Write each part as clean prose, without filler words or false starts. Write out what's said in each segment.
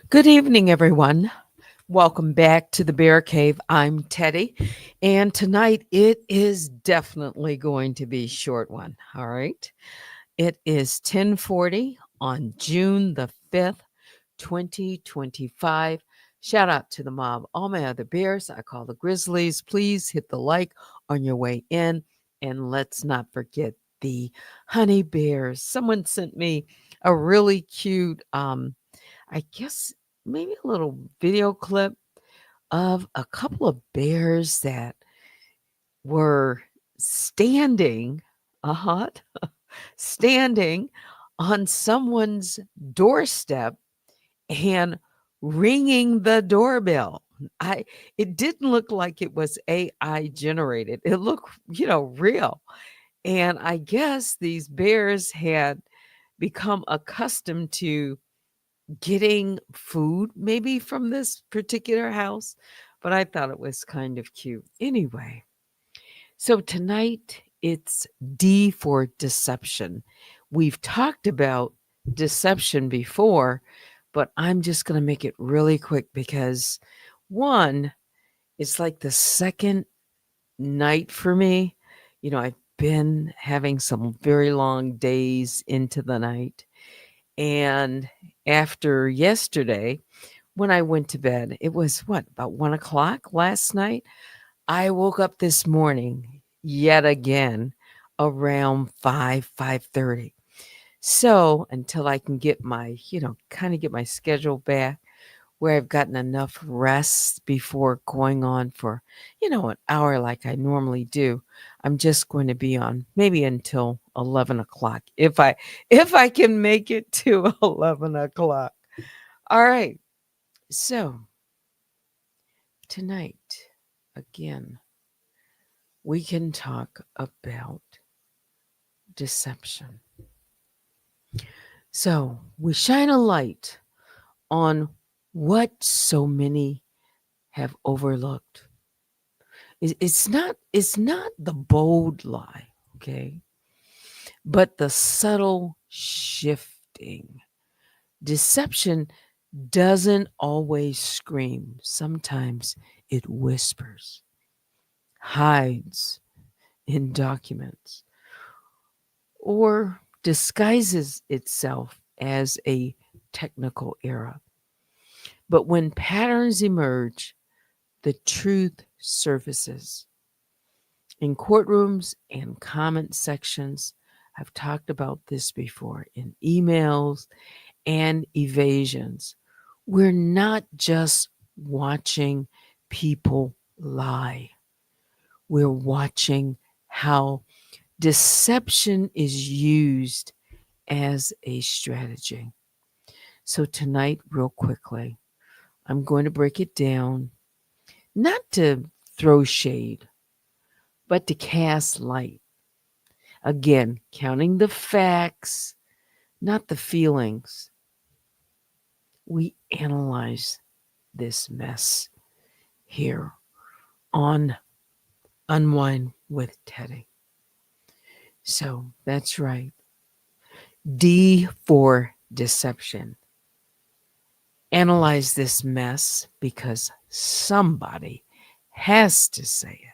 Good evening, everyone. Welcome back to the Bear Cave. I'm Teddy, and tonight it is definitely going to be a short one. All right. It is 10:40 on June the 5th, 2025. Shout out to the mob, all my other bears. I call the Grizzlies. Please hit the like on your way in, and let's not forget the honey bears. Someone sent me a really cute I guess maybe a little video clip of a couple of bears that were standing, uh-huh, standing on someone's doorstep and ringing the doorbell. I It didn't look like it was AI generated. It looked, real. And I guess these bears had become accustomed to getting food maybe from this particular house, but I thought it was kind of cute. Anyway, so tonight it's D for deception. We've talked about deception before, but I'm just going to make it really quick because one, it's like the second night for me. I've been having some very long days into the night. And after yesterday, when I went to bed, it was about 1 o'clock last night. I woke up this morning yet again around 5:30. So until I can get my, kind of get my schedule back where I've gotten enough rest before going on for, an hour like I normally do, I'm just going to be on maybe until 11 o'clock if I can make it to 11 o'clock. All right. So tonight, again, we can talk about deception. So we shine a light on what so many have overlooked. It's not the bold lie, okay, but the subtle shifting. Deception doesn't always scream. Sometimes it whispers, hides in documents, or disguises itself as a technical error. But when patterns emerge, the truth surfaces. In courtrooms and comment sections, I've talked about this before, in emails and evasions. We're not just watching people lie. We're watching how deception is used as a strategy. So tonight, real quickly, I'm going to break it down, not to throw shade, but to cast light. Again, counting the facts, not the feelings. We analyze this mess here on Unwind with Teddy. So that's right. D for deception. Analyze this mess because somebody has to say it.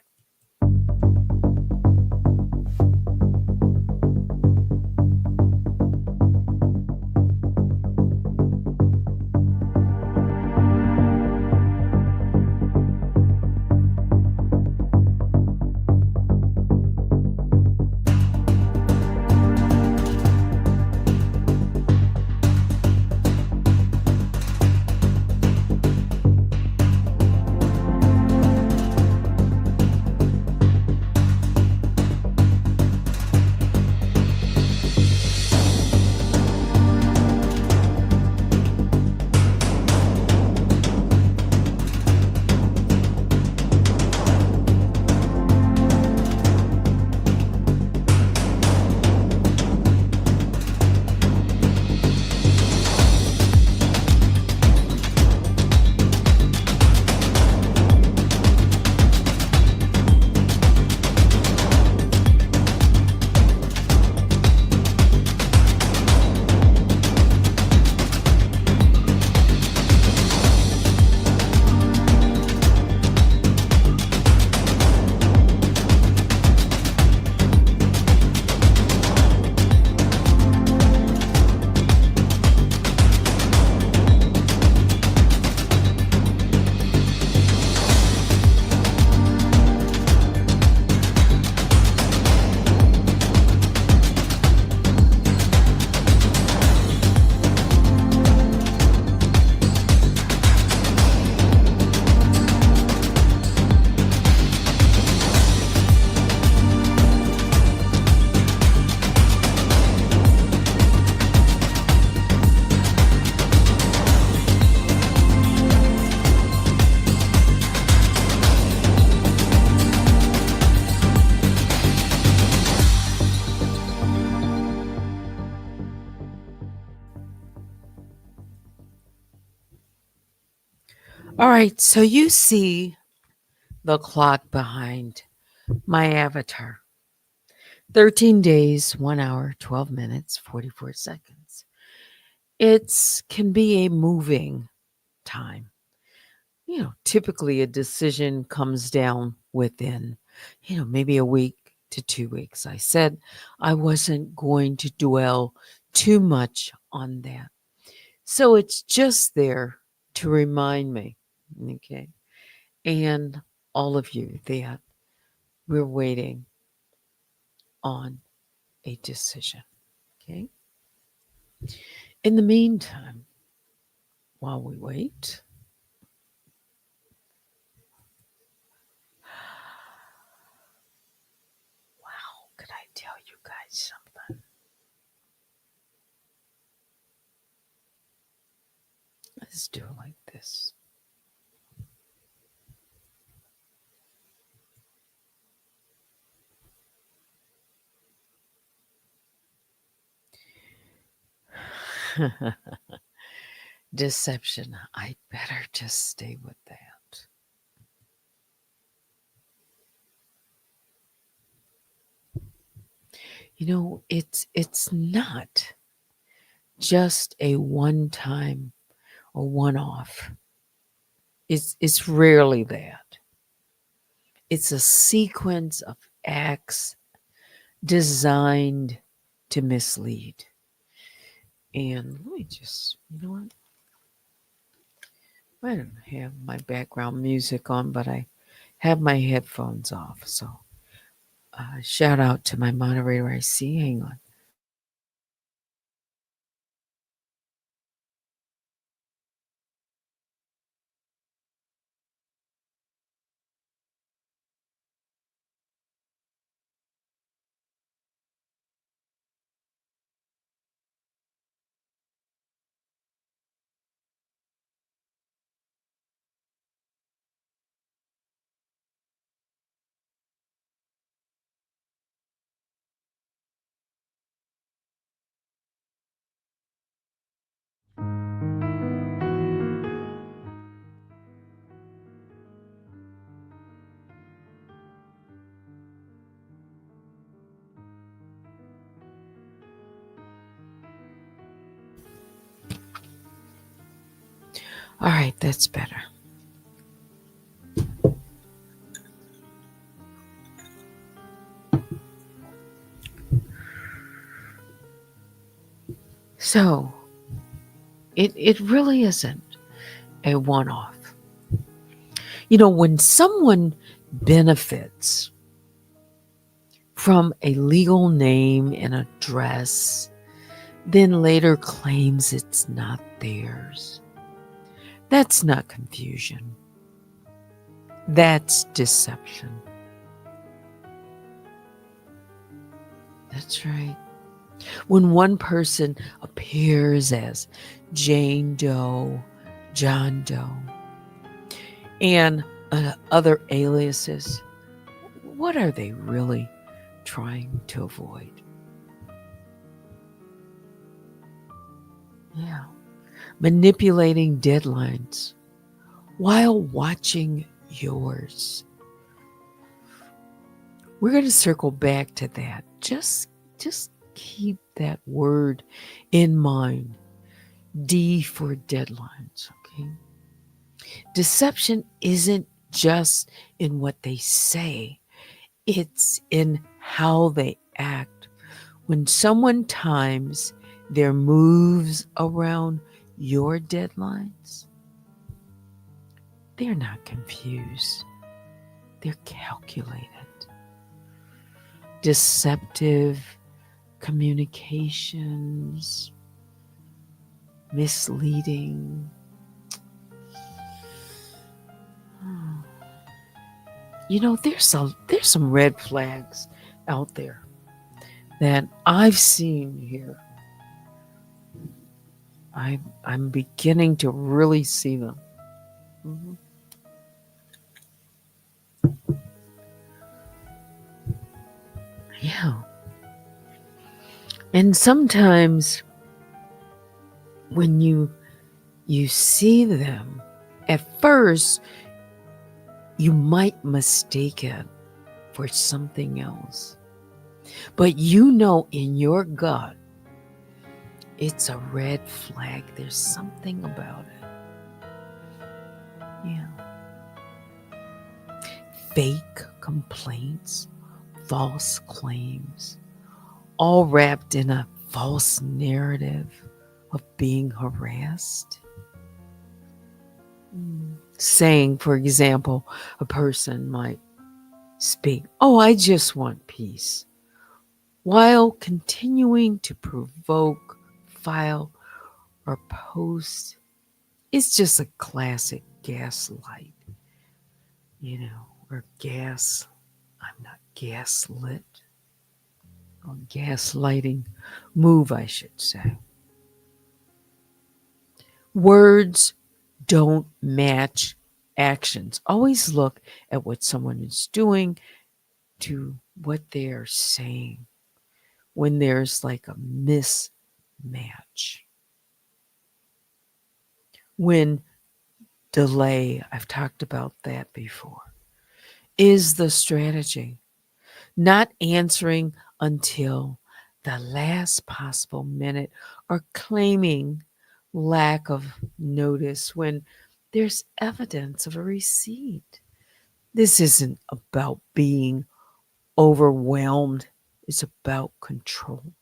All right, so you see the clock behind my avatar. 13 days, 1 hour, 12 minutes, 44 seconds. It can be a moving time. Typically a decision comes down within, maybe a week to 2 weeks. I said I wasn't going to dwell too much on that. So it's just there to remind me, okay, and all of you that we're waiting on a decision, okay? In the meantime, while we wait, wow, could I tell you guys something? Let's do it like this. Deception. I better just stay with that. It's not just a one time or one off. It's rarely that. It's a sequence of acts designed to mislead. And let me just, you know what? I don't have my background music on, but I have my headphones off. So shout out to my moderator I see. Hang on. All right, that's better. So it really isn't a one off. When someone benefits from a legal name and address, then later claims it's not theirs, that's not confusion. That's deception. That's right. When one person appears as Jane Doe, John Doe, and other aliases, what are they really trying to avoid? Yeah. Manipulating deadlines while watching yours. We're going to circle back to that. Just keep that word in mind. D for deadlines, okay? Deception isn't just in what they say, it's in how they act. When someone times their moves around your deadlines, they're not confused. They're calculated. Deceptive communications, misleading. There's some red flags out there that I've seen here. I'm beginning to really see them. Mm-hmm. Yeah. And sometimes when you see them, At first, you might mistake it for something else. But you know in your gut, it's a red flag. There's something about it. Yeah. Fake complaints, false claims, all wrapped in a false narrative of being harassed. Saying, for example, a person might speak, "Oh, I just want peace," while continuing to provoke, file, or post. It's just a classic gaslight, or gas. I'm not gaslit, or gaslighting move, I should say. Words don't match actions. Always look at what someone is doing to what they are saying when there's like a mismatch. When delay, I've talked about that before, is the strategy. Not answering until the last possible minute or claiming lack of notice when there's evidence of a receipt. This isn't about being overwhelmed, it's about control.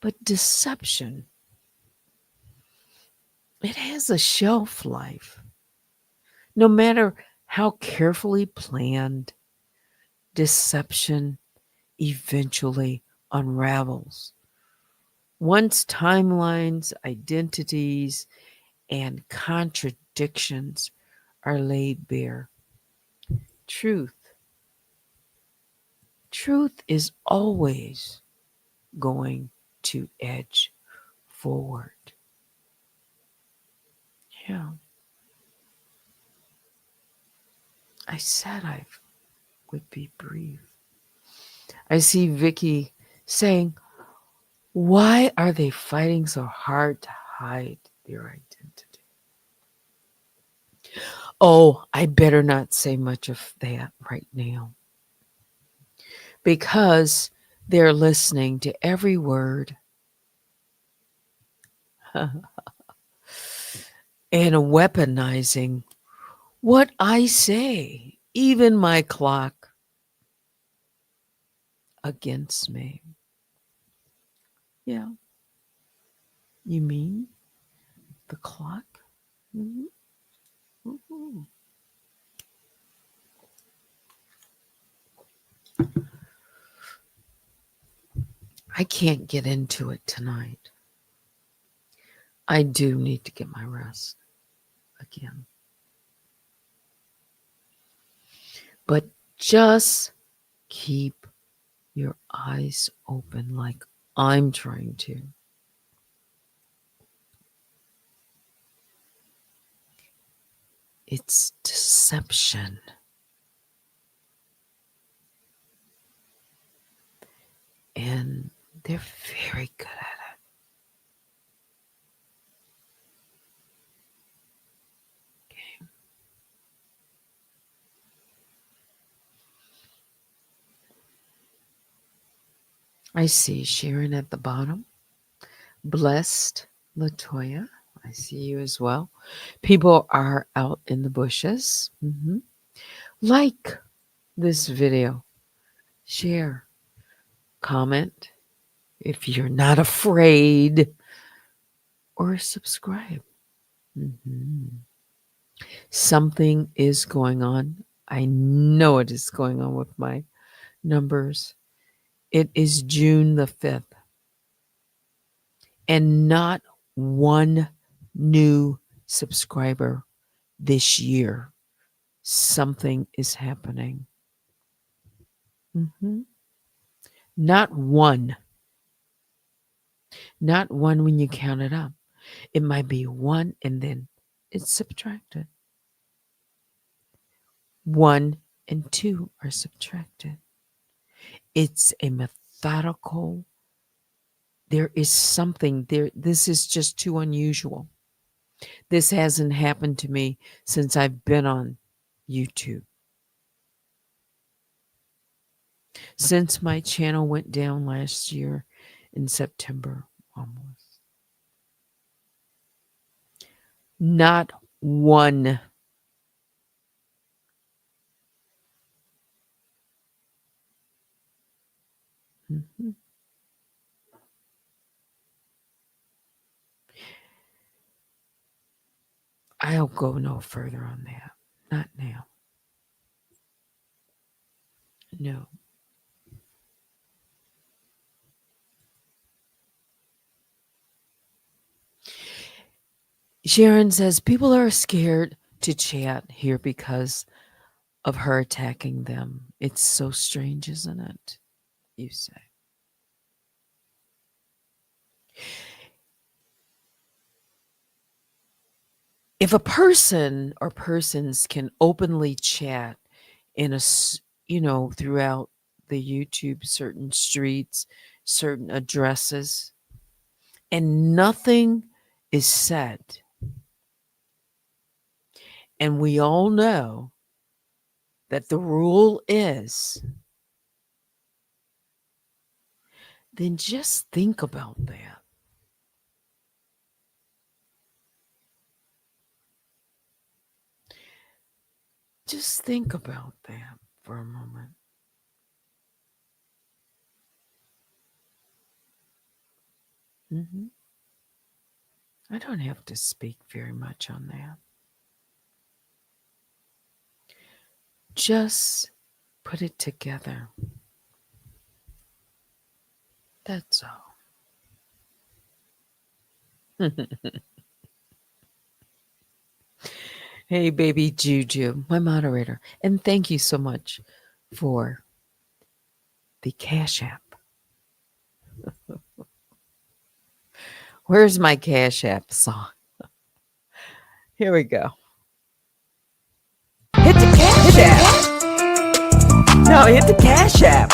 But deception, it has a shelf life. No matter how carefully planned, deception eventually unravels. Once timelines, identities, and contradictions are laid bare, truth is always going to edge forward. Yeah. I said I would be brief. I see Vicky saying, "Why are they fighting so hard to hide their identity?" Oh, I better not say much of that right now, because they're listening to every word and weaponizing what I say, even my clock, against me. Yeah. You mean the clock? Mhm. Mhm. I can't get into it tonight. I do need to get my rest again. But just keep your eyes open like I'm trying to. It's deception. And they're very good at it. Okay. I see Sharon at the bottom. Blessed Latoya. I see you as well. People are out in the bushes. Like this video. Share. Comment if you're not afraid. Or subscribe. Something is going on. I know it is going on with my numbers. It is June the 5th. And not one new subscriber this year. Something is happening. Not one. Not one when you count it up. It might be one and then it's subtracted. 1 and 2 are subtracted. It's a methodical. There is something there. This is just too unusual. This hasn't happened to me since I've been on YouTube. Since my channel went down last year in September almost. Not one. Mhm. I'll go no further on that. Not now. No. Sharon says people are scared to chat here because of her attacking them. It's so strange, isn't it? You say. If a person or persons can openly chat in throughout the YouTube, certain streets, certain addresses, and nothing is said, and we all know that the rule is, then just think about that. Just think about that for a moment. I don't have to speak very much on that. Just put it together. That's all. Hey, baby Juju, my moderator. And thank you so much for the Cash App. Where's my Cash App song? Here we go. Hit the Cash App. No, hit the Cash App.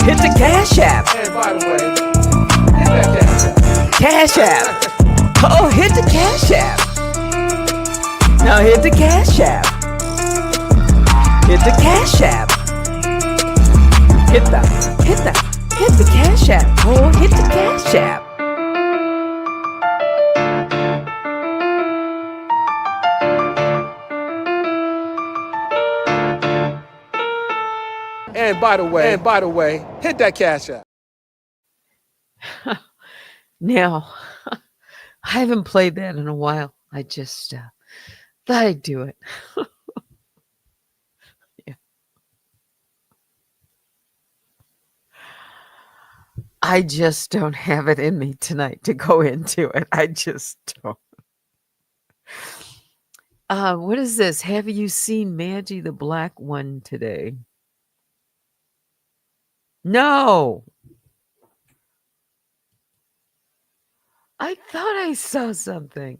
Hit the Cash App. And by the way, hit that Cash App. Oh, hit the Cash App. Now hit the Cash App. Hit the Cash App. Hit the Cash App. Oh, hit the Cash App. And by the way, hit that Cash App. Now, I haven't played that in a while. I just thought I'd do it. Yeah. I just don't have it in me tonight to go into it. I just don't. What is this? Have you seen Maggie the Black One today? No. I thought I saw something.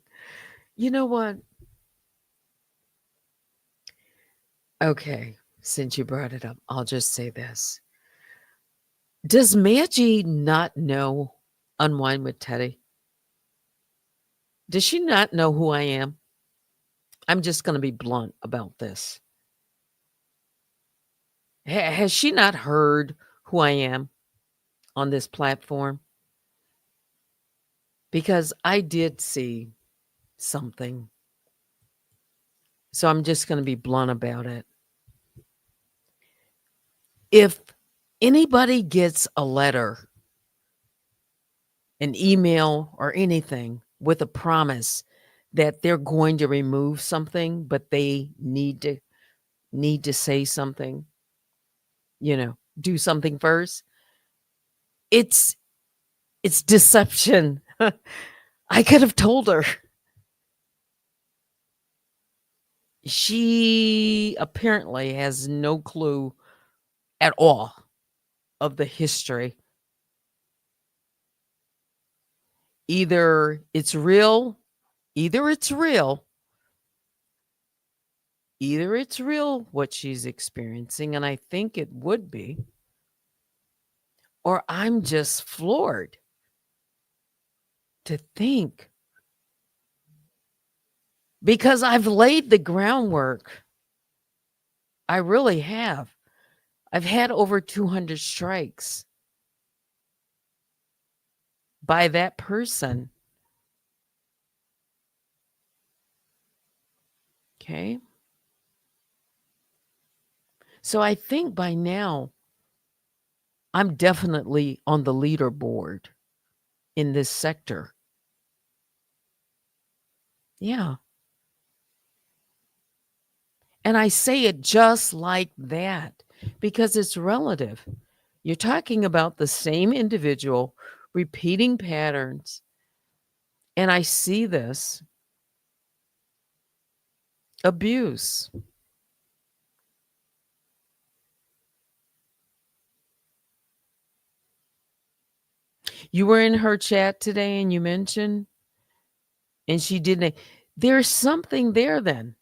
You know what? Okay, since you brought it up, I'll just say this. Does Maggie not know Unwind with Teddy? Does she not know who I am? I'm just going to be blunt about this. Has she not heard who I am on this platform? Because I did see something. So I'm just going to be blunt about it. If anybody gets a letter, an email, or anything with a promise that they're going to remove something, but they need to say something, do something first, it's deception. I could have told her. She apparently has no clue at all of the history. Either it's real, what she's experiencing, and I think it would be, or I'm just floored to think because I've laid the groundwork. I really have. I've had over 200 strikes by that person. Okay. So I think by now I'm definitely on the leaderboard in this sector. Yeah. And I say it just like that because it's relative. You're talking about the same individual repeating patterns. And I see this abuse. You were in her chat today and you mentioned, and she didn't. There's something there then.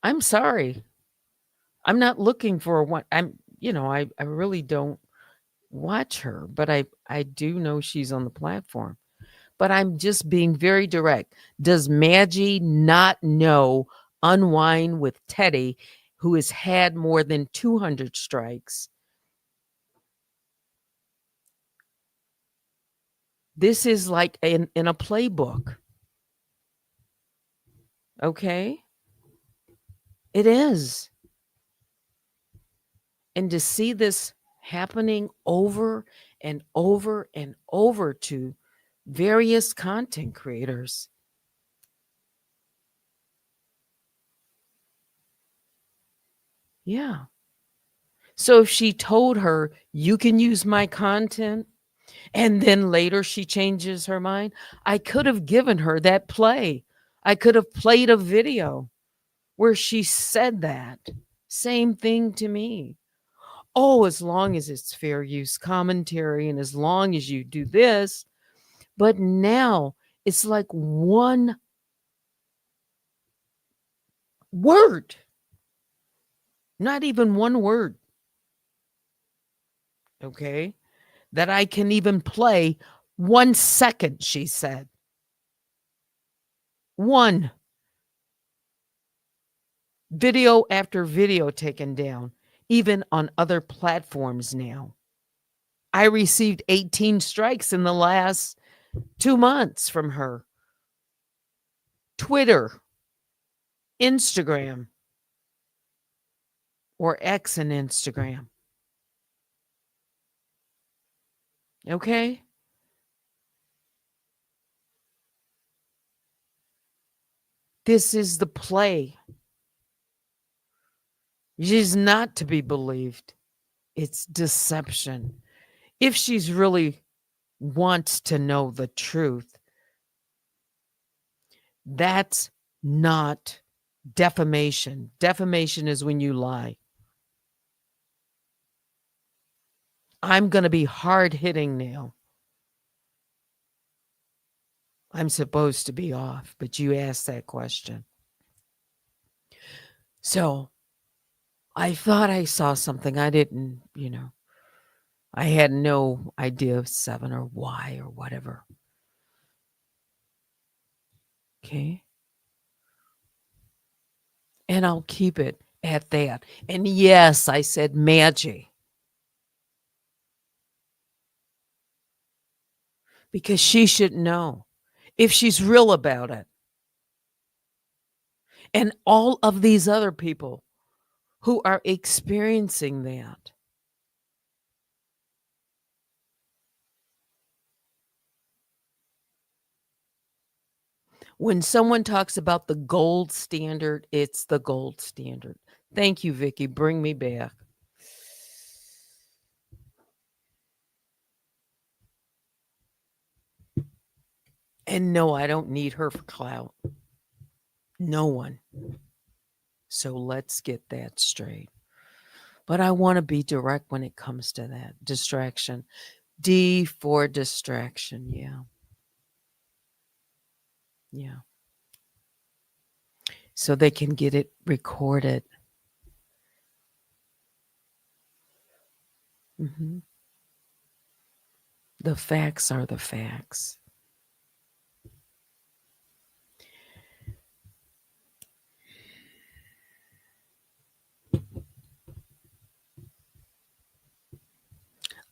I'm sorry. I'm not looking for one. I really don't watch her, but I do know she's on the platform. But I'm just being very direct. Does Maggie not know Unwind with Teddy, who has had more than 200 strikes? This is like in a playbook. Okay? It is. And to see this happening over and over and over to various content creators. Yeah. So if she told her, you can use my content, and then later she changes her mind, I could have given her that play. I could have played a video where she said that same thing to me. Oh, as long as it's fair use commentary and as long as you do this. But now it's like one word, not even one word, okay, that I can even play 1 second, she said. One video after video taken down, even on other platforms now. I received 18 strikes in the last 2 months from her. Twitter, Instagram, or X and Instagram. Okay? This is the play. She's not to be believed. It's deception. If she's really wants to know the truth, that's not defamation. Defamation is when you lie. I'm going to be hard hitting now. I'm supposed to be off, but you asked that question. So I thought I saw something. I didn't, I had no idea of 7 or why or whatever. Okay. And I'll keep it at that. And yes, I said Maggie. Because she should know if she's real about it. And all of these other people who are experiencing that. When someone talks about the gold standard, it's the gold standard. Thank you, Vicky. Bring me back. And no, I don't need her for clout. No one. So let's get that straight. But I want to be direct when it comes to that. Distraction. D for distraction. Yeah. Yeah. So they can get it recorded. Mm-hmm. The facts are the facts.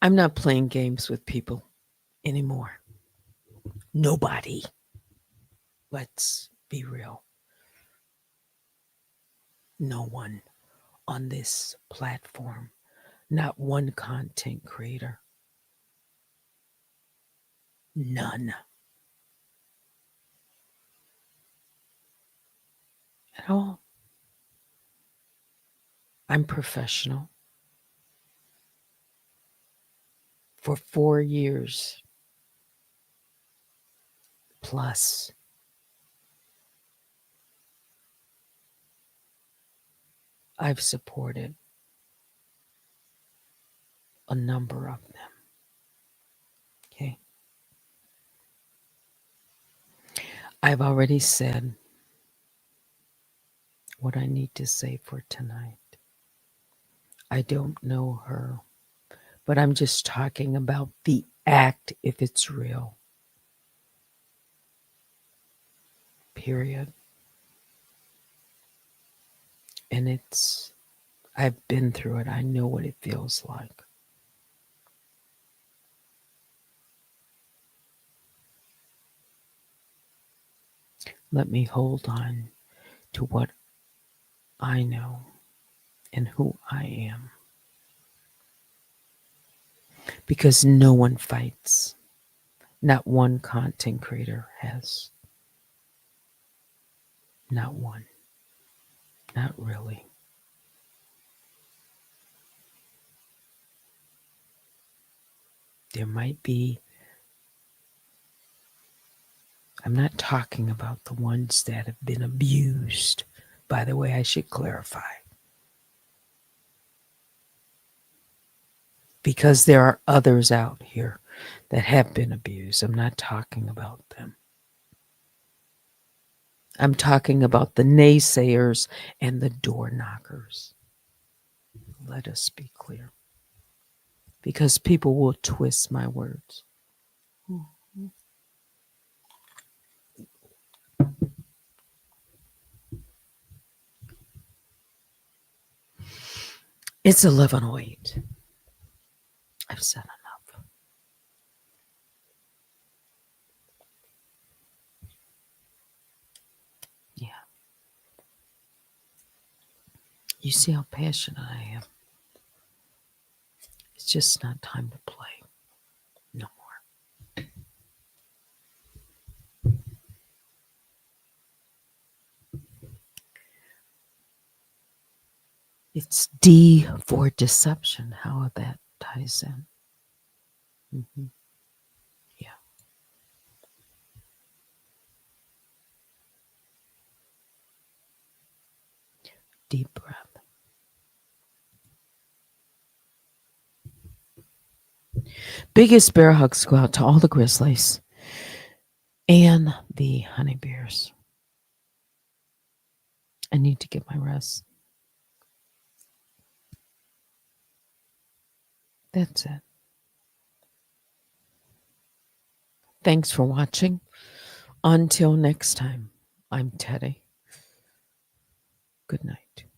I'm not playing games with people anymore. Nobody. Let's be real. No one on this platform, not one content creator, none at all. I'm professional. For 4 years plus, I've supported a number of them. Okay. I've already said what I need to say for tonight. I don't know her, but I'm just talking about the act if it's real. Period. And I've been through it. I know what it feels like. Let me hold on to what I know and who I am. Because no one fights. Not one content creator has. Not one. Not really. There might be. I'm not talking about the ones that have been abused. By the way, I should clarify. Because there are others out here that have been abused. I'm not talking about them. I'm talking about the naysayers and the door knockers. Let us be clear. Because people will twist my words. It's 11:08. I've said enough. Yeah. You see how passionate I am. It's just not time to play. No more. It's DForDeception. How that ties in. Yeah. Deep breath. Biggest bear hugs go out to all the grizzlies and the honey bears. I need to get my rest. That's it. Thanks for watching. Until next time, I'm Teddy. Good night.